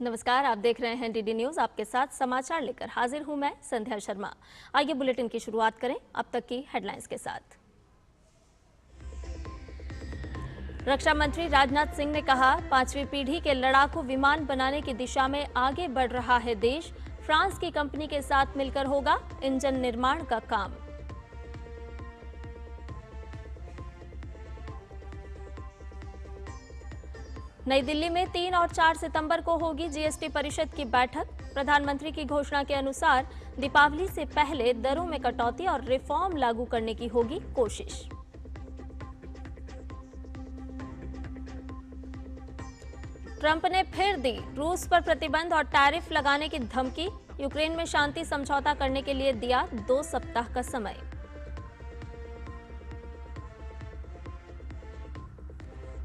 नमस्कार, आप देख रहे हैं डीडी न्यूज। आपके साथ समाचार लेकर हाजिर हूं मैं संध्या शर्मा। आइए बुलेटिन की शुरुआत करें अब तक की हेडलाइंस के साथ। रक्षा मंत्री राजनाथ सिंह ने कहा, 5वीं पीढ़ी के लड़ाकू विमान बनाने की दिशा में आगे बढ़ रहा है देश। फ्रांस की कंपनी के साथ मिलकर होगा इंजन निर्माण का काम। नई दिल्ली में 3 और 4 सितंबर को होगी जीएसटी परिषद की बैठक। प्रधानमंत्री की घोषणा के अनुसार दीपावली से पहले दरों में कटौती और रिफॉर्म लागू करने की होगी कोशिश। ट्रंप ने फिर दी रूस पर प्रतिबंध और टैरिफ लगाने की धमकी। यूक्रेन में शांति समझौता करने के लिए दिया 2 सप्ताह का समय।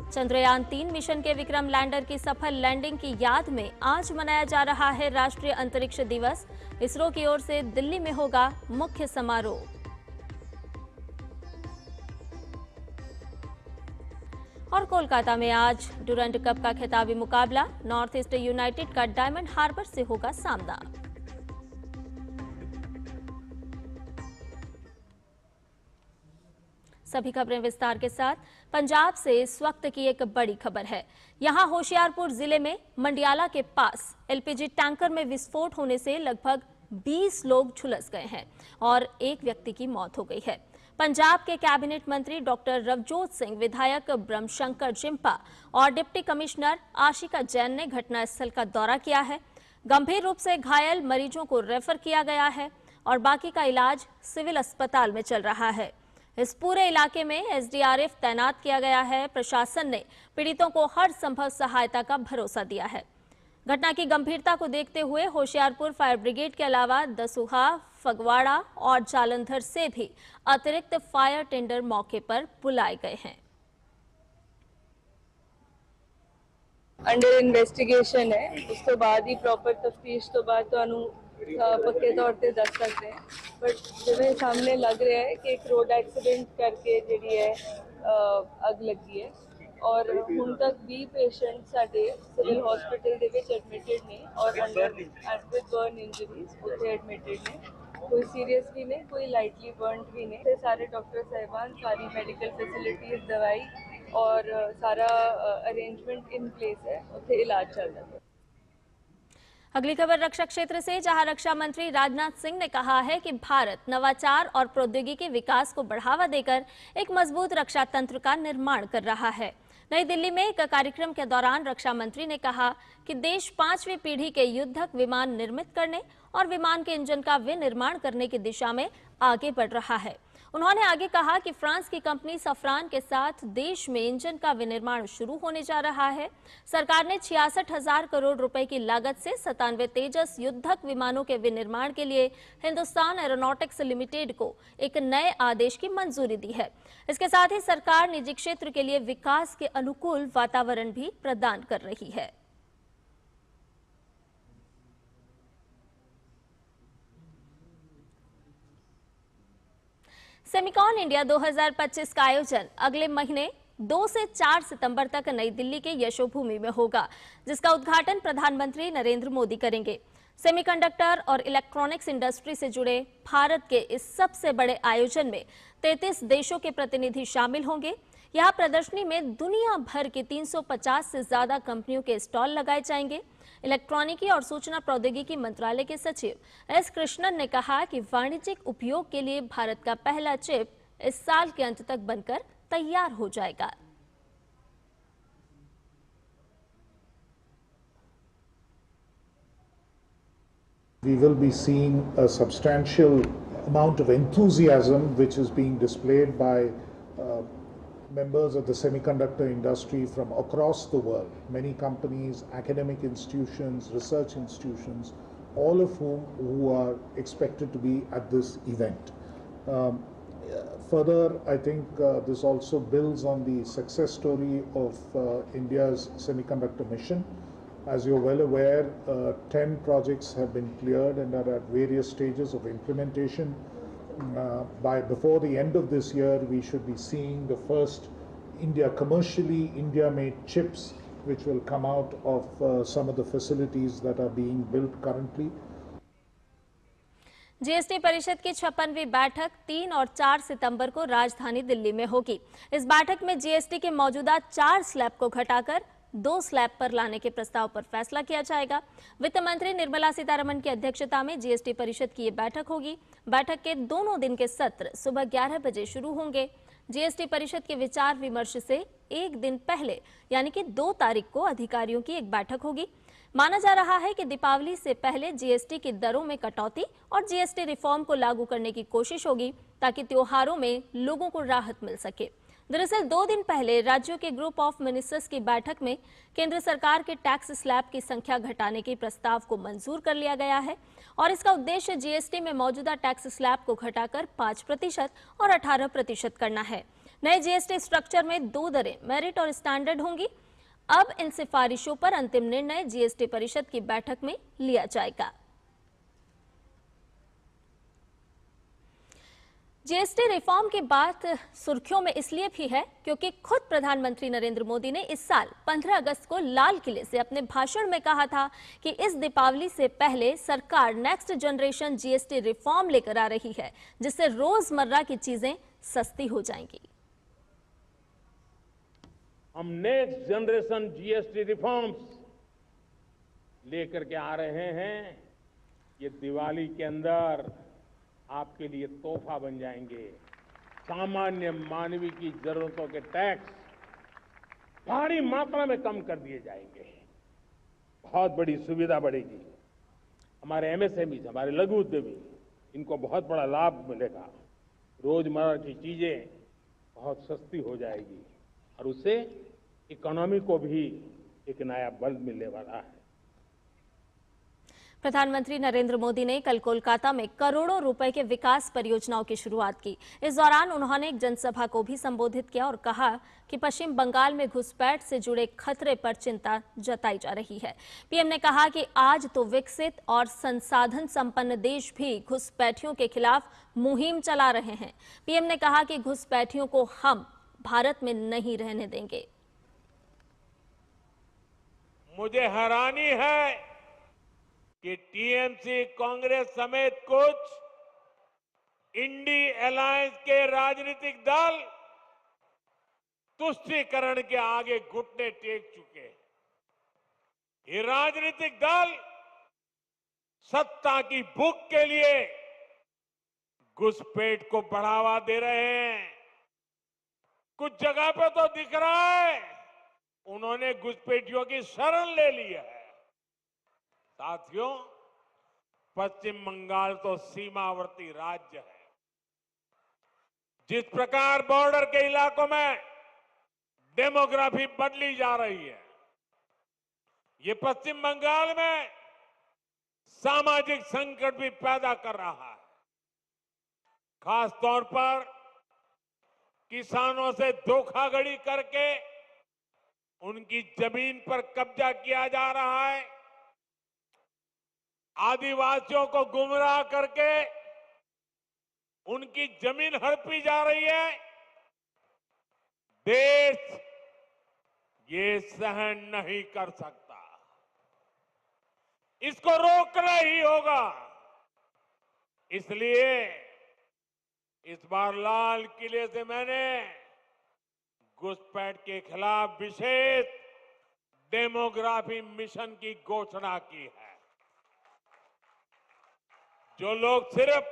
चंद्रयान 3 मिशन के विक्रम लैंडर की सफल लैंडिंग की याद में आज मनाया जा रहा है राष्ट्रीय अंतरिक्ष दिवस। इसरो की ओर से दिल्ली में होगा मुख्य समारोह। और कोलकाता में आज डुरंड कप का खिताबी मुकाबला। नॉर्थ ईस्ट यूनाइटेड का डायमंड हार्बर से होगा सामना। सभी खबरें विस्तार के साथ। पंजाब से इस वक्त की एक बड़ी खबर है। यहां होशियारपुर जिले में मंडियाला के पास एलपीजी टैंकर में विस्फोट होने से लगभग 20 लोग झुलस गए हैं और एक व्यक्ति की मौत हो गई है। पंजाब के कैबिनेट मंत्री डॉक्टर रवजोत सिंह, विधायक ब्रह्मशंकर जिम्पा और डिप्टी कमिश्नर आशिका जैन ने घटनास्थल का दौरा किया है। गंभीर रूप से घायल मरीजों को रेफर किया गया है और बाकी का इलाज सिविल अस्पताल में चल रहा है। इस पूरे इलाके में एसडीआरएफ तैनात किया गया है। प्रशासन ने पीड़ितों को हर संभव सहायता का भरोसा दिया है। घटना की गंभीरता को देखते हुए होशियारपुर फायर ब्रिगेड के अलावा दसूहा, फगवाड़ा और जालंधर से भी अतिरिक्त फायर टेंडर मौके पर बुलाए गए हैं। अंडर इन्वेस्टिगेशन है, उस तो बाद ही प्रॉपर तफ्तीश तो बाद तो पक्के तौर पे दस सकते हैं। बट जिवें सामने लग रहा है कि एक रोड एक्सीडेंट करके जी है अग लगी है और ਹੁਣ तक 20 पेशेंट साडे सिविल हॉस्पिटल ਦੇ ਵਿੱਚ एडमिटेड ने और अंडर विद बर्न इंजरीज उत्थे एडमिटेड ने। कोई सीरियस भी नहीं, कोई लाइटली बर्नड भी नहीं। सारे डॉक्टर साहिबान, सारी मेडिकल फैसिलिटीज, दवाई और सारा अरेंजमेंट इन प्लेस है, उत्थे इलाज चल रहा है। अगली खबर रक्षा क्षेत्र से, जहां रक्षा मंत्री राजनाथ सिंह ने कहा है कि भारत नवाचार और प्रौद्योगिकी विकास को बढ़ावा देकर एक मजबूत रक्षा तंत्र का निर्माण कर रहा है। नई दिल्ली में एक कार्यक्रम के दौरान रक्षा मंत्री ने कहा कि देश 5वीं पीढ़ी के युद्धक विमान निर्मित करने और विमान के इंजन का विनिर्माण करने की दिशा में आगे बढ़ रहा है। उन्होंने आगे कहा कि फ्रांस की कंपनी सफरान के साथ देश में इंजन का विनिर्माण शुरू होने जा रहा है। सरकार ने 66,000 करोड़ रुपए की लागत से 97 तेजस युद्धक विमानों के विनिर्माण के लिए हिंदुस्तान एरोनॉटिक्स लिमिटेड को एक नए आदेश की मंजूरी दी है। इसके साथ ही सरकार निजी क्षेत्र के लिए विकास के अनुकूल वातावरण भी प्रदान कर रही है। सेमिकॉन इंडिया 2025 का आयोजन अगले महीने 2 से 4 सितंबर तक नई दिल्ली के यशोभूमि में होगा, जिसका उद्घाटन प्रधानमंत्री नरेंद्र मोदी करेंगे। सेमीकंडक्टर और इलेक्ट्रॉनिक्स इंडस्ट्री से जुड़े भारत के इस सबसे बड़े आयोजन में 33 देशों के प्रतिनिधि शामिल होंगे। यहाँ प्रदर्शनी में दुनिया भर की 350 से ज्यादा कंपनियों के स्टॉल लगाए जाएंगे। इलेक्ट्रॉनिकी और सूचना प्रौद्योगिकी मंत्रालय के सचिव एस कृष्णन ने कहा कि वाणिज्यिक उपयोग के लिए भारत का पहला चिप इस साल के अंत तक बनकर तैयार हो जाएगा। We will be seeing a substantial amount of enthusiasm which is being displayed by members of the semiconductor industry from across the world. Many companies, academic institutions, research institutions, all of who are expected to be at this event. Further, I think this also builds on the success story of India's semiconductor mission. As you're well aware, 10 projects have been cleared and are at various stages of implementation. Before the end of this year, we should be seeing the first commercially India-made chips which will come out of some of the facilities that are being built currently. GST परिषद की 56वीं बैठक 3 और 4 सितंबर को राजधानी दिल्ली में होगी। इस बैठक में जीएसटी के मौजूदा 4 स्लैब को घटाकर 2 स्लैब पर लाने के प्रस्ताव पर फैसला किया जाएगा। वित्त मंत्री निर्मला सीतारमण की अध्यक्षता में जीएसटी परिषद की ये बैठक होगी। बैठक के दोनों दिन के सत्र सुबह 11 बजे शुरू होंगे। जीएसटी परिषद के विचार विमर्श से एक दिन पहले यानी कि 2 तारीख को अधिकारियों की एक बैठक होगी। माना जा रहा है कि दीपावली से पहले जीएसटी की दरों में कटौती और जीएसटी रिफॉर्म को लागू करने की कोशिश होगी ताकि त्योहारों में लोगों को राहत मिल सके। दरअसल 2 दिन पहले राज्यों के ग्रुप ऑफ मिनिस्टर्स की बैठक में केंद्र सरकार के टैक्स स्लैब की संख्या घटाने के प्रस्ताव को मंजूर कर लिया गया है और इसका उद्देश्य जीएसटी में मौजूदा टैक्स स्लैब को घटाकर 5% और 18% करना है। नए जीएसटी स्ट्रक्चर में 2 दरें मेरिट और स्टैंडर्ड होंगी। अब इन सिफारिशों पर अंतिम निर्णय जीएसटी परिषद की बैठक में लिया जाएगा। जीएसटी रिफॉर्म की बात सुर्खियों में इसलिए भी है क्योंकि खुद प्रधानमंत्री नरेंद्र मोदी ने इस साल 15 अगस्त को लाल किले से अपने भाषण में कहा था कि इस दीपावली से पहले सरकार नेक्स्ट जनरेशन जीएसटी रिफॉर्म लेकर आ रही है, जिससे रोजमर्रा की चीजें सस्ती हो जाएंगी। हम नेक्स्ट जनरेशन जीएसटी रिफॉर्म्स लेकर के आ रहे हैं। ये दिवाली के अंदर आपके लिए तोहफा बन जाएंगे। सामान्य मानवीय की जरूरतों के टैक्स भारी मात्रा में कम कर दिए जाएंगे। बहुत बड़ी सुविधा बढ़ेगी। हमारे एमएसएमई, हमारे लघु उद्यमी, इनको बहुत बड़ा लाभ मिलेगा। रोजमर्रा की चीजें बहुत सस्ती हो जाएगी और उससे इकोनॉमी को भी एक नया बल मिलने वाला है। प्रधानमंत्री नरेंद्र मोदी ने कल कोलकाता में करोड़ों रुपए के विकास परियोजनाओं की शुरुआत की। इस दौरान उन्होंने एक जनसभा को भी संबोधित किया और कहा कि पश्चिम बंगाल में घुसपैठ से जुड़े खतरे पर चिंता जताई जा रही है। पीएम ने कहा कि आज तो विकसित और संसाधन संपन्न देश भी घुसपैठियों के खिलाफ मुहिम चला रहे हैं। पीएम ने कहा कि घुसपैठियों को हम भारत में नहीं रहने देंगे। मुझे हैरानी है कि टीएमसी, कांग्रेस समेत कुछ इंडी अलायंस के राजनीतिक दल तुष्टीकरण के आगे घुटने टेक चुके हैं। ये राजनीतिक दल सत्ता की भूख के लिए घुसपैठ को बढ़ावा दे रहे हैं। कुछ जगह पे तो दिख रहा है उन्होंने घुसपैठियों की शरण ले ली है। साथियों, पश्चिम बंगाल तो सीमावर्ती राज्य है। जिस प्रकार बॉर्डर के इलाकों में डेमोग्राफी बदली जा रही है, ये पश्चिम बंगाल में सामाजिक संकट भी पैदा कर रहा है। खास तौर पर किसानों से धोखाधड़ी करके उनकी जमीन पर कब्जा किया जा रहा है। आदिवासियों को गुमराह करके उनकी जमीन हड़पी जा रही है। देश ये सहन नहीं कर सकता। इसको रोकना ही होगा। इसलिए इस बार लाल किले से मैंने घुसपैठ के खिलाफ विशेष डेमोग्राफी मिशन की घोषणा की है। जो लोग सिर्फ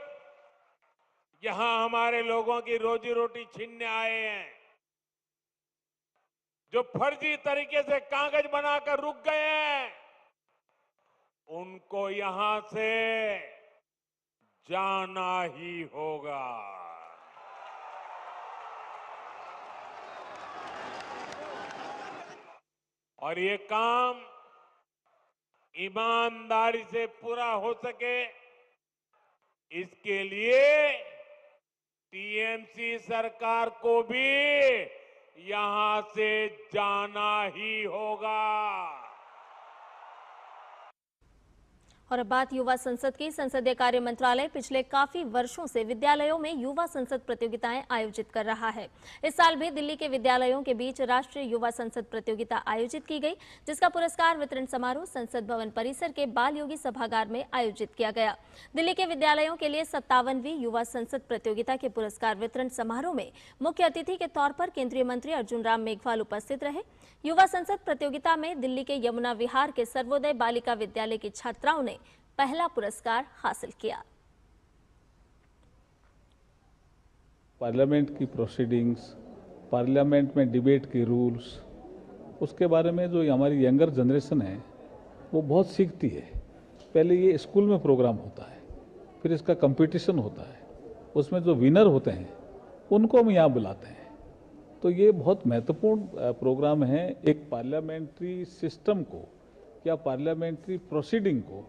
यहां हमारे लोगों की रोजी रोटी छीनने आए हैं, जो फर्जी तरीके से कागज बनाकर रुक गए हैं, उनको यहां से जाना ही होगा। और ये काम ईमानदारी से पूरा हो सके, इसके लिए टीएमसी सरकार को भी यहां से जाना ही होगा। और अब बात युवा संसद की। संसदीय कार्य मंत्रालय पिछले काफी वर्षों से विद्यालयों में युवा संसद प्रतियोगिताएं आयोजित कर रहा है। इस साल भी दिल्ली के विद्यालयों के बीच राष्ट्रीय युवा संसद प्रतियोगिता आयोजित की गई, जिसका पुरस्कार वितरण समारोह संसद भवन परिसर के बाल योगी सभागार में आयोजित किया गया। दिल्ली के विद्यालयों के लिए 57वीं युवा संसद प्रतियोगिता के पुरस्कार वितरण समारोह में मुख्य अतिथि के तौर पर केंद्रीय मंत्री अर्जुन राम मेघवाल उपस्थित रहे। युवा संसद प्रतियोगिता में दिल्ली के यमुना विहार के सर्वोदय बालिका विद्यालय की छात्राओं ने पहला पुरस्कार हासिल किया। पार्लियामेंट की प्रोसीडिंग्स, पार्लियामेंट में डिबेट के रूल्स, उसके बारे में जो हमारी यंगर जनरेशन है वो बहुत सीखती है। पहले ये स्कूल में प्रोग्राम होता है, फिर इसका कंपटीशन होता है, उसमें जो विनर होते हैं उनको हम यहाँ बुलाते हैं। तो ये बहुत महत्वपूर्ण प्रोग्राम है। एक पार्लियामेंट्री सिस्टम को या पार्लियामेंट्री प्रोसीडिंग को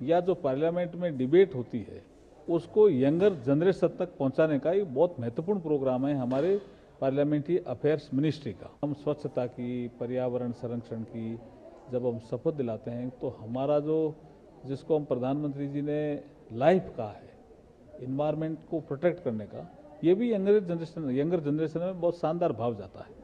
या जो पार्लियामेंट में डिबेट होती है उसको यंगर जनरेशन तक पहुंचाने का ये बहुत महत्वपूर्ण प्रोग्राम है हमारे पार्लियामेंट्री अफेयर्स मिनिस्ट्री का। हम स्वच्छता की, पर्यावरण संरक्षण की जब हम शपथ दिलाते हैं तो हमारा जो जिसको हम प्रधानमंत्री जी ने लाइफ कहा है, इन्वायरमेंट को प्रोटेक्ट करने का, ये भी यंगर जनरेशन में बहुत शानदार भाव जाता है।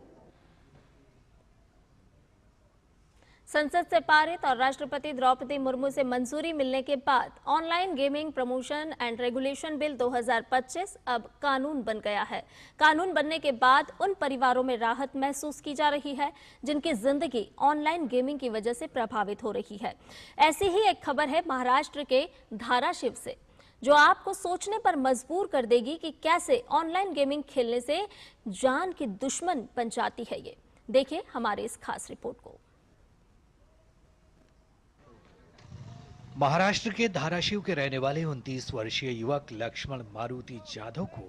संसद से पारित और राष्ट्रपति द्रौपदी मुर्मू से मंजूरी मिलने के बाद online gaming promotion and regulation bill 2025 अब कानून बन गया है। कानून बनने के बाद उन परिवारों में राहत महसूस की जा रही है जिनकी जिंदगी ऑनलाइन गेमिंग की वजह से प्रभावित हो रही है। ऐसी ही एक खबर है महाराष्ट्र के धाराशिव से, जो आपको सोचने पर मजबूर कर देगी कि कैसे ऑनलाइन गेमिंग खेलने से जान की दुश्मन बन जाती है। ये देखिए हमारे इस खास रिपोर्ट को। महाराष्ट्र के धाराशिव के रहने वाले 29 वर्षीय युवक लक्ष्मण मारुति जाधव को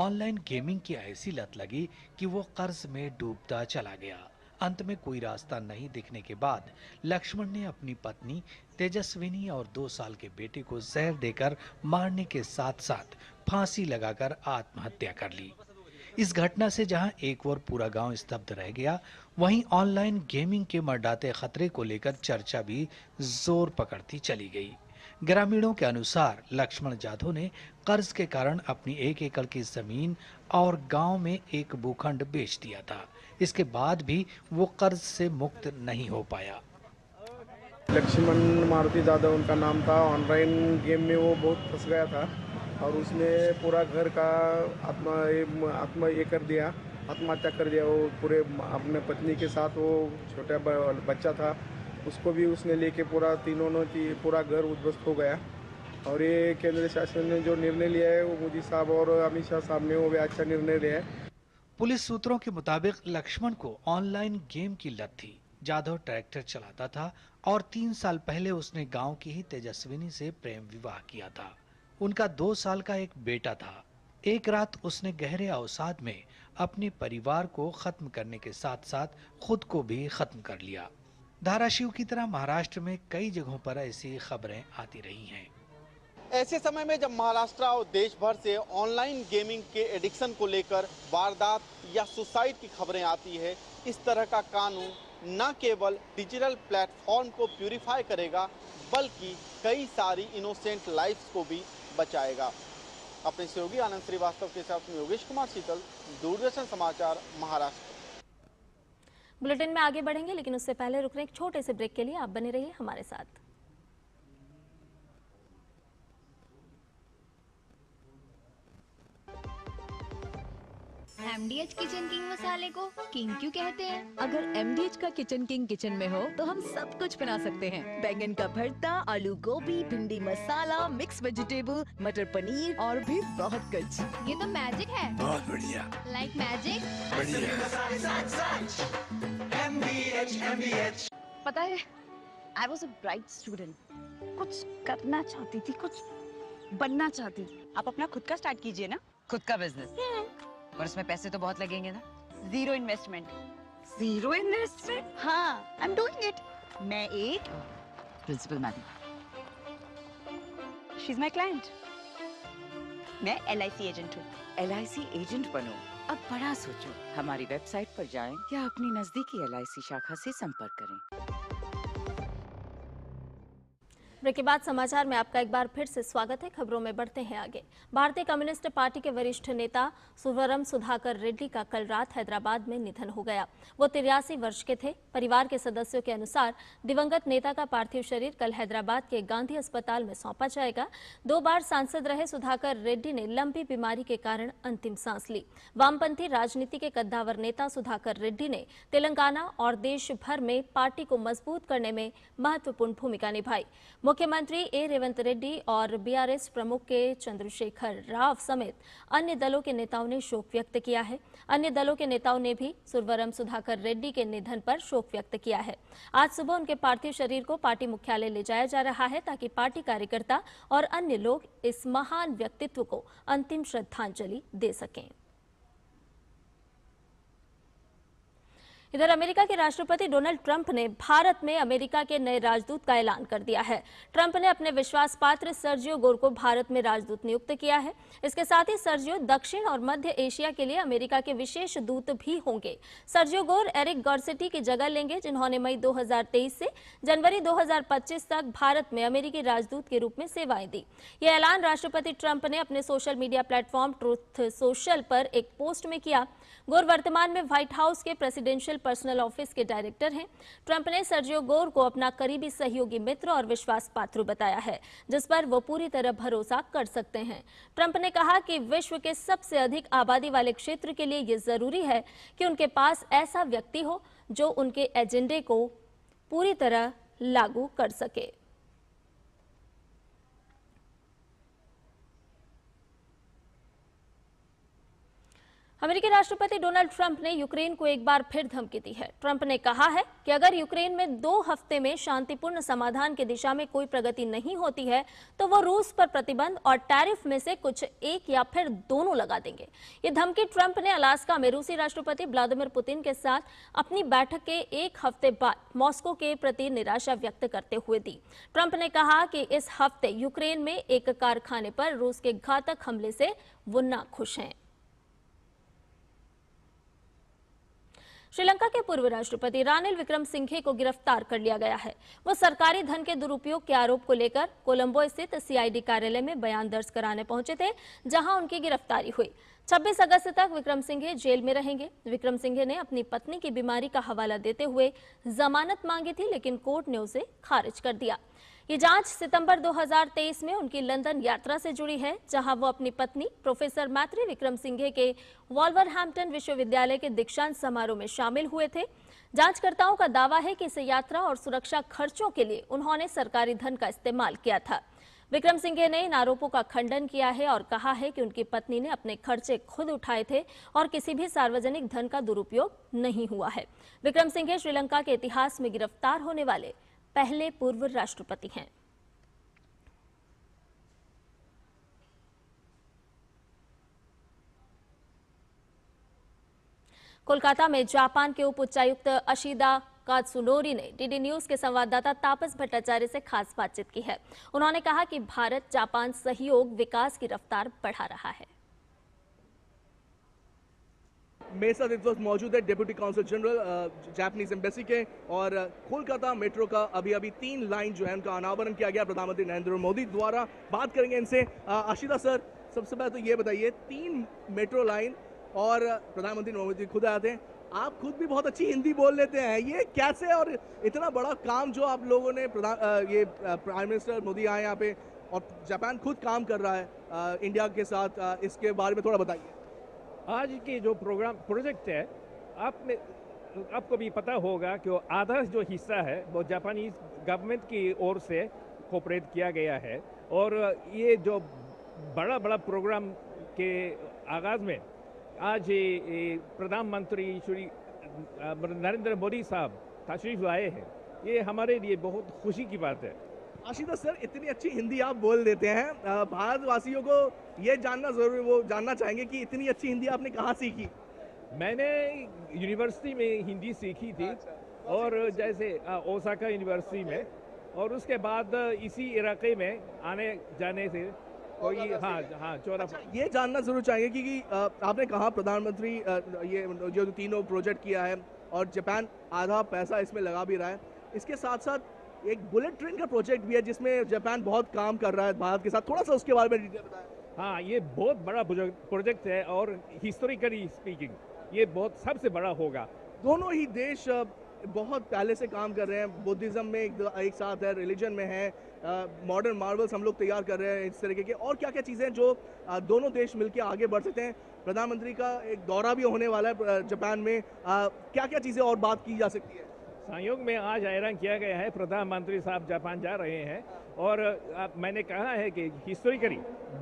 ऑनलाइन गेमिंग की ऐसी लत लगी कि वो कर्ज में डूबता चला गया। अंत में कोई रास्ता नहीं दिखने के बाद लक्ष्मण ने अपनी पत्नी तेजस्विनी और 2 साल के बेटे को जहर देकर मारने के साथ साथ फांसी लगाकर आत्महत्या कर ली। इस घटना से जहां एक ओर पूरा गांव स्तब्ध रह गया, वहीं ऑनलाइन गेमिंग के मंडराते खतरे को लेकर चर्चा भी जोर पकड़ती चली गई। ग्रामीणों के अनुसार लक्ष्मण जाधव ने कर्ज के कारण अपनी 1 एकड़ की जमीन और गांव में एक भूखंड बेच दिया था। इसके बाद भी वो कर्ज से मुक्त नहीं हो पाया। लक्ष्मण मारुति जाधव उनका नाम था। ऑनलाइन गेम में वो बहुत फंस गया था और उसने पूरा घर का आत्महत्या कर दिया। वो पूरे अपने पत्नी के साथ, वो छोटा बच्चा था, उसको भी उसने लेके पूरा घर उद्ध्वस्त हो गया। और ये केंद्र शासन ने जो निर्णय लिया है वो मोदी साहब और अमित शाह साहब ने वो भी अच्छा निर्णय लिया है। पुलिस सूत्रों के मुताबिक लक्ष्मण को ऑनलाइन गेम की लत थी। जाधव ट्रैक्टर चलाता था और 3 साल पहले उसने गांव की ही तेजस्विनी से प्रेम विवाह किया था। उनका 2 साल का एक बेटा था। एक रात उसने गहरे अवसाद में अपने परिवार को खत्म करने के साथ साथ खुद को भी खत्म कर लिया। धाराशिव की तरह महाराष्ट्र में कई जगहों पर ऐसी खबरें आती रही हैं। ऐसे समय में जब महाराष्ट्र और देश भर से ऑनलाइन गेमिंग के एडिक्शन को लेकर वारदात या सुसाइड की खबरें आती है, इस तरह का कानून न केवल डिजिटल प्लेटफॉर्म को प्यूरिफाई करेगा बल्कि कई सारी इनोसेंट लाइफ्स को भी बचाएगा। अपने सहयोगी आनंद श्रीवास्तव के साथ में योगेश कुमार शीतल, दूरदर्शन समाचार, महाराष्ट्र। बुलेटिन में आगे बढ़ेंगे, लेकिन उससे पहले रुक रहे एक छोटे से ब्रेक के लिए। आप बने रहिए हमारे साथ। MDH किचन किंग मसाले को किंग क्यों कहते हैं? अगर MDH का किचन किंग किचन में हो तो हम सब कुछ बना सकते हैं। बैंगन का भरता, आलू गोभी, भिंडी मसाला, मिक्स वेजिटेबल, मटर पनीर और भी बहुत कुछ। ये तो मैजिक है। बहुत बढ़िया। Like magic. MDH। पता है, I was a bright student. कुछ करना चाहती थी, कुछ बनना चाहती थी। आप अपना खुद का स्टार्ट कीजिए ना। खुद का बिजनेस, पर उसमें पैसे तो बहुत लगेंगे ना। Zero investment. Zero investment? हाँ, आई एम डूइंग इट। मैं एक principal madam, she is my client. मैं LIC एजेंट हूँ। LIC एजेंट बनो, अब बड़ा सोचो। हमारी वेबसाइट पर जाएं या अपनी नजदीकी LIC शाखा से संपर्क करें। ब्रेक के बाद समाचार में आपका एक बार फिर से स्वागत है। खबरों में बढ़ते हैं आगे। भारतीय कम्युनिस्ट पार्टी के वरिष्ठ नेता सुवरम सुधाकर रेड्डी का कल रात हैदराबाद में निधन हो गया। वो 83 वर्ष के थे। परिवार के सदस्यों के अनुसार दिवंगत नेता का पार्थिव शरीर कल हैदराबाद के गांधी अस्पताल में सौंपा जाएगा। 2 बार सांसद रहे सुधाकर रेड्डी ने लंबी बीमारी के कारण अंतिम सांस ली। वामपंथी राजनीति के कद्दावर नेता सुधाकर रेड्डी ने तेलंगाना और देश भर में पार्टी को मजबूत करने में महत्वपूर्ण भूमिका निभाई। मुख्यमंत्री ए रेवंत रेड्डी और बीआरएस प्रमुख के चंद्रशेखर राव समेत अन्य दलों के नेताओं ने शोक व्यक्त किया है। अन्य दलों के नेताओं ने भी सुरवरम सुधाकर रेड्डी के निधन पर शोक व्यक्त किया है। आज सुबह उनके पार्थिव शरीर को पार्टी मुख्यालय ले जाया जा रहा है ताकि पार्टी कार्यकर्ता और अन्य लोग इस महान व्यक्तित्व को अंतिम श्रद्धांजलि दे सकें। इधर अमेरिका के राष्ट्रपति डोनाल्ड ट्रंप ने भारत में अमेरिका के नए राजदूत का ऐलान कर दिया है। ट्रंप ने अपने विश्वास पात्र सर्जियो गोर को भारत में राजदूत नियुक्त किया है। इसके साथ ही सर्जियो दक्षिण और मध्य एशिया के लिए अमेरिका के विशेष दूत भी होंगे। सर्जियो गोर एरिक गॉर्सेटी की जगह लेंगे, जिन्होंने मई 2023 से जनवरी 2025 तक भारत में अमेरिकी राजदूत के रूप में सेवाएं दी। यह ऐलान राष्ट्रपति ट्रंप ने अपने social media platform truth social पर एक पोस्ट में किया। गोर वर्तमान में व्हाइट हाउस के प्रेसिडेंशियल पर्सनल ऑफिस के डायरेक्टर हैं। ट्रंप ने सर्जियो गोर को अपना करीबी सहयोगी मित्र और विश्वास पात्र बताया है, जिस पर वो पूरी तरह भरोसा कर सकते हैं। ट्रंप ने कहा कि विश्व के सबसे अधिक आबादी वाले क्षेत्र के लिए ये जरूरी है कि उनके पास ऐसा व्यक्ति हो जो उनके एजेंडे को पूरी तरह लागू कर सके। अमेरिकी राष्ट्रपति डोनाल्ड ट्रंप ने यूक्रेन को एक बार फिर धमकी दी है। ट्रंप ने कहा है कि अगर यूक्रेन में 2 हफ्ते में शांतिपूर्ण समाधान की दिशा में कोई प्रगति नहीं होती है तो वो रूस पर प्रतिबंध और टैरिफ में से कुछ एक या फिर दोनों लगा देंगे। ये धमकी ट्रंप ने अलास्का में रूसी राष्ट्रपति व्लादिमीर पुतिन के साथ अपनी बैठक के 1 हफ्ते बाद मॉस्को के प्रति निराशा व्यक्त करते हुए दी। ट्रंप ने कहा कि इस हफ्ते यूक्रेन में एक कारखाने पर रूस के घातक हमले से वो नाखुश हैं। श्रीलंका के पूर्व राष्ट्रपति रानिल विक्रमसिंघे को गिरफ्तार कर लिया गया है। वो सरकारी धन के दुरुपयोग के आरोप को लेकर कोलंबो स्थित सीआईडी कार्यालय में बयान दर्ज कराने पहुंचे थे, जहां उनकी गिरफ्तारी हुई। 26 अगस्त तक विक्रमसिंघे जेल में रहेंगे। विक्रमसिंघे ने अपनी पत्नी की बीमारी का हवाला देते हुए जमानत मांगी थी, लेकिन कोर्ट ने उसे खारिज कर दिया। ये जांच सितंबर 2023 में उनकी लंदन यात्रा से जुड़ी है, जहां वो अपनी पत्नी प्रोफेसर मैत्री विक्रमसिंघे के वॉल्वरहैम्पटन विश्वविद्यालय के दीक्षांत समारोह में शामिल हुए थे। जांचकर्ताओं का दावा है कि इस यात्रा और सुरक्षा खर्चों के लिए उन्होंने सरकारी धन का इस्तेमाल किया था। विक्रमसिंघे ने इन आरोपों का खंडन किया है और कहा है कि उनकी पत्नी ने अपने खर्चे खुद उठाए थे और किसी भी सार्वजनिक धन का दुरुपयोग नहीं हुआ है। विक्रमसिंघे श्रीलंका के इतिहास में गिरफ्तार होने वाले पहले पूर्व राष्ट्रपति हैं। कोलकाता में जापान के उप उच्चायुक्त अशिदा कात्सुनोरी ने डीडी न्यूज के संवाददाता तापस भट्टाचार्य से खास बातचीत की है। उन्होंने कहा कि भारत जापान सहयोग विकास की रफ्तार बढ़ा रहा है। मेरे साथ इस वक्त मौजूद है deputy council general Japanese embassy के, और कोलकाता मेट्रो का अभी 3 लाइन जो है उनका अनावरण किया गया प्रधानमंत्री नरेंद्र मोदी द्वारा। बात करेंगे इनसे। आशिदा सर, सबसे पहले तो ये बताइए, 3 मेट्रो लाइन और प्रधानमंत्री मोदी खुद आते हैं, आप खुद भी बहुत अच्छी हिंदी बोल लेते हैं, ये कैसे? और इतना बड़ा काम जो आप लोगों ने प्राइम मिनिस्टर मोदी आए यहाँ पे और जापान खुद काम कर रहा है इंडिया के साथ, इसके बारे में थोड़ा बताइए। आज की जो प्रोजेक्ट है, आपको भी पता होगा कि आधा जो हिस्सा है वो जापानीज गवर्नमेंट की ओर से कोऑपरेट किया गया है, और ये जो बड़ा प्रोग्राम के आगाज में आज प्रधानमंत्री श्री नरेंद्र मोदी साहब तशरीफ लाए हैं, ये हमारे लिए बहुत खुशी की बात है। आशिदा सर, इतनी अच्छी हिंदी आप बोल देते हैं, भारतवासियों को ये जानना जरूर, वो जानना चाहेंगे कि इतनी अच्छी हिंदी आपने कहाँ सीखी? मैंने यूनिवर्सिटी में हिंदी सीखी थी, और जैसे ओसाका यूनिवर्सिटी में, और उसके बाद इसी इलाके में आने जाने से कोई हाँ 14। ये जानना जरूर चाहेंगे कि आपने कहा प्रधानमंत्री ये जो तीनों प्रोजेक्ट किया है और जापान आधा पैसा इसमें लगा भी रहा है, इसके साथ साथ एक बुलेट ट्रेन का प्रोजेक्ट भी है जिसमें जापान बहुत काम कर रहा है भारत के साथ, थोड़ा सा उसके बारे में डिटेल बताएं। हाँ, ये बहुत बड़ा प्रोजेक्ट है और हिस्टोरिकली स्पीकिंग ये बहुत सबसे बड़ा होगा। दोनों ही देश बहुत पहले से काम कर रहे हैं, बुद्धिज्म में एक साथ है, रिलीजन में है, मॉडर्न मार्वल्स हम लोग तैयार कर रहे हैं इस तरीके के, और क्या क्या चीज़ें जो दोनों देश मिलकर आगे बढ़ सकते हैं। प्रधानमंत्री का एक दौरा भी होने वाला है जापान में, क्या क्या चीज़ें और बात की जा सकती है। संयोग में आज ऐलान किया गया है प्रधानमंत्री साहब जापान जा रहे हैं और मैंने कहा है कि हिस्टोरिकली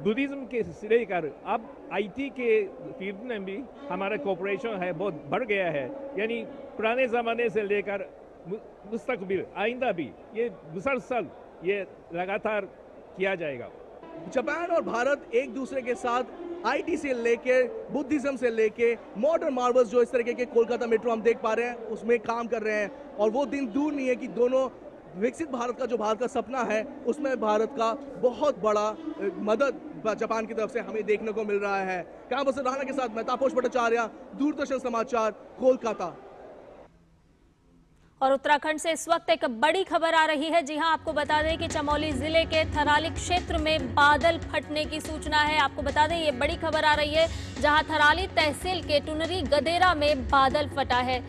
बुद्धिज्म के से लेकर अब आईटी के फील्ड में भी हमारा कोऑपरेशन है बहुत बढ़ गया है, यानी पुराने ज़माने से लेकर मुस्तकबिल आइंदा भी ये मुसलसल ये लगातार किया जाएगा। जापान और भारत एक दूसरे के साथ आईटी से लेके बुद्धिज्म से लेके मॉडर्न मार्वल्स जो इस तरीके के कोलकाता मेट्रो हम देख पा रहे हैं उसमें काम कर रहे हैं, और वो दिन दूर नहीं है कि दोनों विकसित भारत का जो भारत का सपना है उसमें भारत का बहुत बड़ा मदद जापान की तरफ से हमें देखने को मिल रहा है। कैंपस से राणा के साथ मैं तापस भट्टाचार्य, दूरदर्शन समाचार, कोलकाता। और उत्तराखंड से इस वक्त एक बड़ी खबर आ रही है। जी हां, आपको बता दें कि चमोली जिले के थराली क्षेत्र में बादल फटने की सूचना है। आपको बता दें ये बड़ी खबर आ रही है जहां थराली तहसील के टुनरी गदेरा में बादल फटा है।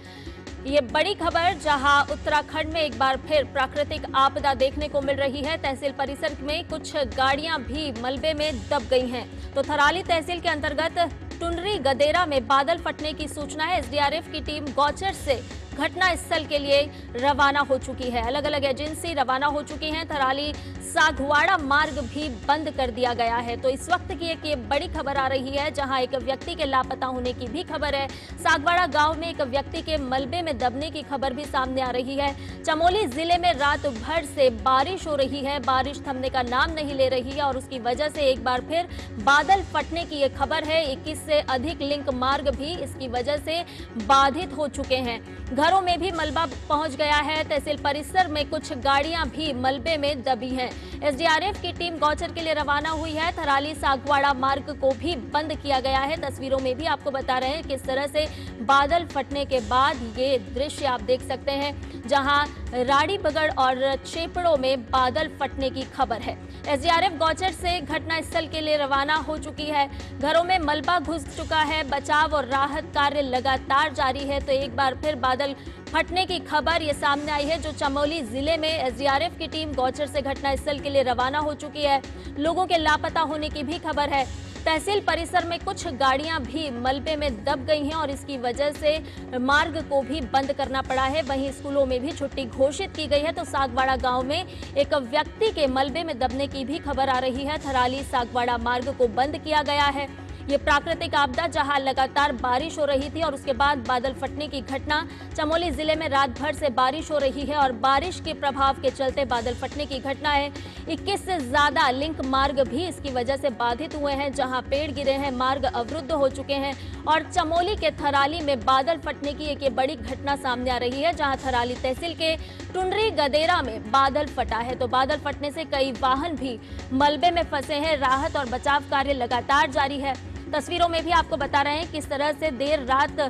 ये बड़ी खबर जहां उत्तराखंड में एक बार फिर प्राकृतिक आपदा देखने को मिल रही है। तहसील परिसर में कुछ गाड़ियां भी मलबे में दब गई हैं। तो थराली तहसील के अंतर्गत टुनरी गदेरा में बादल फटने की सूचना है। एसडीआरएफ की टीम गौचर से घटना स्थल के लिए रवाना हो चुकी है। अलग अलग एजेंसी रवाना हो चुकी हैं। थराली सागवाड़ा मार्ग भी बंद कर दिया गया है। तो इस वक्त की एक ये बड़ी खबर आ रही है जहां एक व्यक्ति के लापता होने की भी खबर है। सागवाड़ा गांव में एक व्यक्ति के मलबे में दबने की खबर भी सामने आ रही है। चमोली जिले में रात भर से बारिश हो रही है, बारिश थमने का नाम नहीं ले रही है और उसकी वजह से एक बार फिर बादल फटने की ये खबर है। 21 से अधिक लिंक मार्ग भी इसकी वजह से बाधित हो चुके हैं। घरों में भी मलबा पहुंच गया है। तहसील परिसर में कुछ गाड़ियां भी मलबे में दबी हैं। एसडीआरएफ की टीम गौचर के लिए रवाना हुई है। थराली सागवाड़ा मार्ग को भी बंद किया गया है। तस्वीरों में भी आपको बता रहे हैं किस तरह से बादल फटने के बाद ये दृश्य आप देख सकते हैं जहां राड़ी बगड़ और चेपड़ों में बादल फटने की खबर है। एसडीआरएफ गौचर से घटना स्थल के लिए रवाना हो चुकी है। घरों में मलबा घुस चुका है। बचाव और राहत कार्य लगातार जारी है। तो एक बार फिर बादल फटने की खबर ये सामने आई है जो चमोली जिले में एसडीआरएफ की टीम गौचर से घटना स्थल के लिए रवाना हो चुकी है। लोगों के लापता होने की भी खबर है। तहसील परिसर में कुछ गाड़ियां भी मलबे में दब गई हैं और इसकी वजह से मार्ग को भी बंद करना पड़ा है। वहीं स्कूलों में भी छुट्टी घोषित की गई है। तो सागवाड़ा गांव में एक व्यक्ति के मलबे में दबने की भी खबर आ रही है। थराली सागवाड़ा मार्ग को बंद किया गया है। ये प्राकृतिक आपदा जहां लगातार बारिश हो रही थी और उसके बाद बादल फटने की घटना। चमोली जिले में रात भर से बारिश हो रही है और बारिश के प्रभाव के चलते बादल फटने की घटना है। 21 से ज्यादा लिंक मार्ग भी इसकी वजह से बाधित हुए हैं जहां पेड़ गिरे हैं, मार्ग अवरुद्ध हो चुके हैं। और चमोली के थराली में बादल फटने की एक बड़ी घटना सामने आ रही है जहां थराली तहसील के टुनरी गदेरा में बादल फटा है। तो बादल फटने से कई वाहन भी मलबे में फंसे हैं। राहत और बचाव कार्य लगातार जारी है। तस्वीरों में भी आपको बता रहे हैं किस तरह से देर रात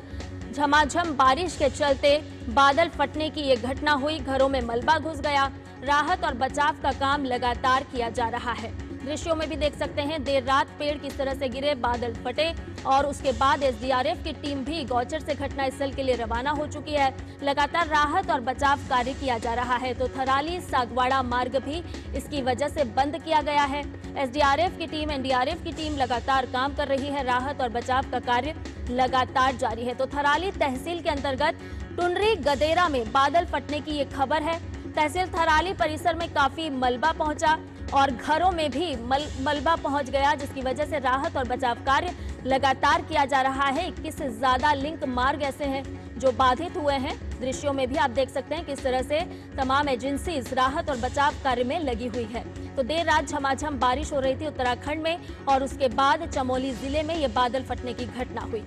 झमाझम बारिश के चलते बादल फटने की ये घटना हुई। घरों में मलबा घुस गया। राहत और बचाव का काम लगातार किया जा रहा है। दृश्यों में भी देख सकते हैं देर रात पेड़ किस तरह से गिरे, बादल फटे और उसके बाद एसडीआरएफ की टीम भी गौचर से घटना स्थल के लिए रवाना हो चुकी है। लगातार राहत और बचाव कार्य किया जा रहा है। तो थराली सागवाड़ा मार्ग भी इसकी वजह से बंद किया गया है। एसडीआरएफ की टीम, एनडीआरएफ की टीम लगातार काम कर रही है। राहत और बचाव का कार्य लगातार जारी है। तो थराली तहसील के अंतर्गत टुनरी गदेरा में बादल फटने की ये खबर है। तहसील थराली परिसर में काफी मलबा पहुंचा और घरों में भी मलबा पहुंच गया जिसकी वजह से राहत और बचाव कार्य लगातार किया जा रहा है। 21 से ज्यादा लिंक मार्ग ऐसे हैं जो बाधित हुए हैं। दृश्यों में भी आप देख सकते हैं किस तरह से तमाम एजेंसीज राहत और बचाव कार्य में लगी हुई है। तो देर रात झमाझम बारिश हो रही थी उत्तराखंड में और उसके बाद चमोली जिले में ये बादल फटने की घटना हुई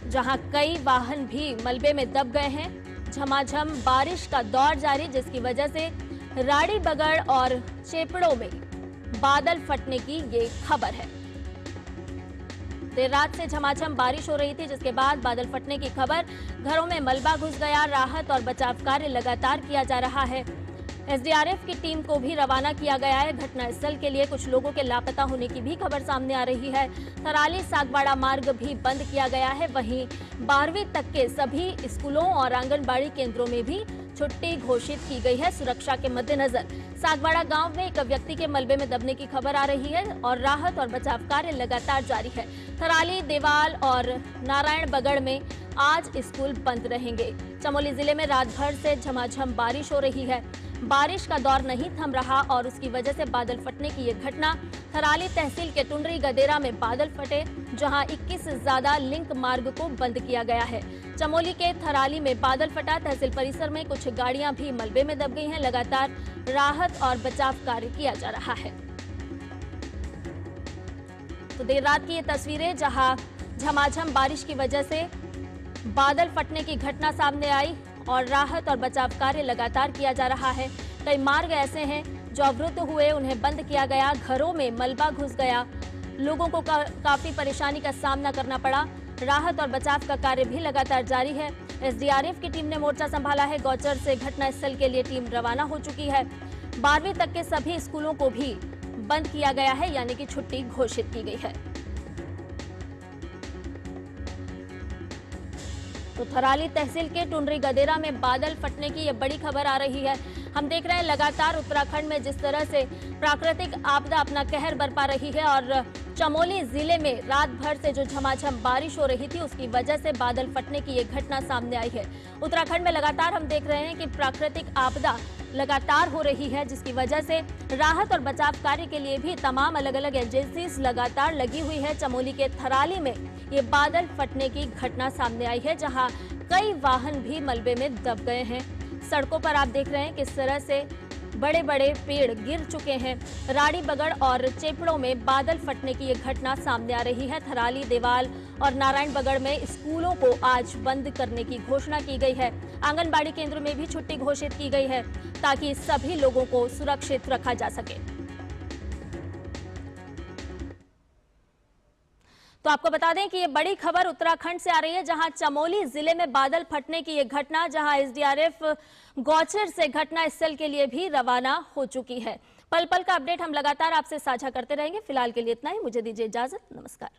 जहां कई वाहन भी मलबे में दब गए हैं। झमाझम बारिश का दौर जारी जिसकी वजह से राड़ी बगड़ और चेपड़ों में बादल फटने की ये खबर है। देर रात से झमाझम बारिश हो रही थी जिसके बाद बादल फटने की खबर। घरों में मलबा घुस गया। राहत और बचाव कार्य लगातार किया जा रहा है। एसडीआरएफ की टीम को भी रवाना किया गया है घटनास्थल के लिए। कुछ लोगों के लापता होने की भी खबर सामने आ रही है। थराली सागवाड़ा मार्ग भी बंद किया गया है। वहीं 12वीं तक के सभी स्कूलों और आंगनबाड़ी केंद्रों में भी छुट्टी घोषित की गई है सुरक्षा के मद्देनजर। सागवाड़ा गांव में एक व्यक्ति के मलबे में दबने की खबर आ रही है और राहत और बचाव कार्य लगातार जारी है। थराली, देवाल और नारायण बगड़ में आज स्कूल बंद रहेंगे। चमोली जिले में रात भर से झमाझम बारिश हो रही है। बारिश का दौर नहीं थम रहा और उसकी वजह से बादल फटने की ये घटना। थराली तहसील के टुंडरी गदेरा में बादल फटे, जहां 21 से ज्यादा लिंक मार्ग को बंद किया गया है। चमोली के थराली में बादल फटा। तहसील परिसर में कुछ गाड़ियां भी मलबे में दब गई हैं। लगातार राहत और बचाव कार्य किया जा रहा है। तो देर रात की ये तस्वीरें, जहां झमाझम बारिश की वजह से बादल फटने की घटना सामने आई और राहत और बचाव कार्य लगातार किया जा रहा है। कई मार्ग ऐसे हैं जो अवरुद्ध हुए, उन्हें बंद किया गया। घरों में मलबा घुस गया, लोगों को काफी परेशानी का सामना करना पड़ा। राहत और बचाव का कार्य भी लगातार जारी है। एसडीआरएफ की टीम ने मोर्चा संभाला है। गौचर से घटनास्थल के लिए टीम रवाना हो चुकी है। 12वीं तक के सभी स्कूलों को भी बंद किया गया है, यानी कि छुट्टी घोषित की गई है। तो थराली तहसील के टुंडरी गदेरा में बादल फटने की ये बड़ी खबर आ रही है। हम देख रहे हैं लगातार उत्तराखंड में जिस तरह से प्राकृतिक आपदा अपना कहर बरपा रही है और चमोली जिले में रात भर से जो झमाझम बारिश हो रही थी उसकी वजह से बादल फटने की ये घटना सामने आई है। उत्तराखंड में लगातार हम देख रहे हैं कि प्राकृतिक आपदा लगातार हो रही है, जिसकी वजह से राहत और बचाव कार्य के लिए भी तमाम अलग अलग एजेंसीज लगातार लगी हुई है। चमोली के थराली में ये बादल फटने की घटना सामने आई है, जहां कई वाहन भी मलबे में दब गए हैं। सड़कों पर आप देख रहे हैं किस तरह से बड़े बड़े पेड़ गिर चुके हैं। राड़ी बगड़ और चेपड़ों में बादल फटने की ये घटना सामने आ रही है। थराली, देवाल और नारायण बगड़ में स्कूलों को आज बंद करने की घोषणा की गई है। आंगनबाड़ी केंद्र में भी छुट्टी घोषित की गई है ताकि सभी लोगों को सुरक्षित रखा जा सके। तो आपको बता दें कि ये बड़ी खबर उत्तराखंड से आ रही है, जहां चमोली जिले में बादल फटने की ये घटना, जहां एसडीआरएफ गौचर से घटनास्थल के लिए भी रवाना हो चुकी है। पल पल का अपडेट हम लगातार आपसे साझा करते रहेंगे। फिलहाल के लिए इतना ही, मुझे दीजिए इजाजत। नमस्कार।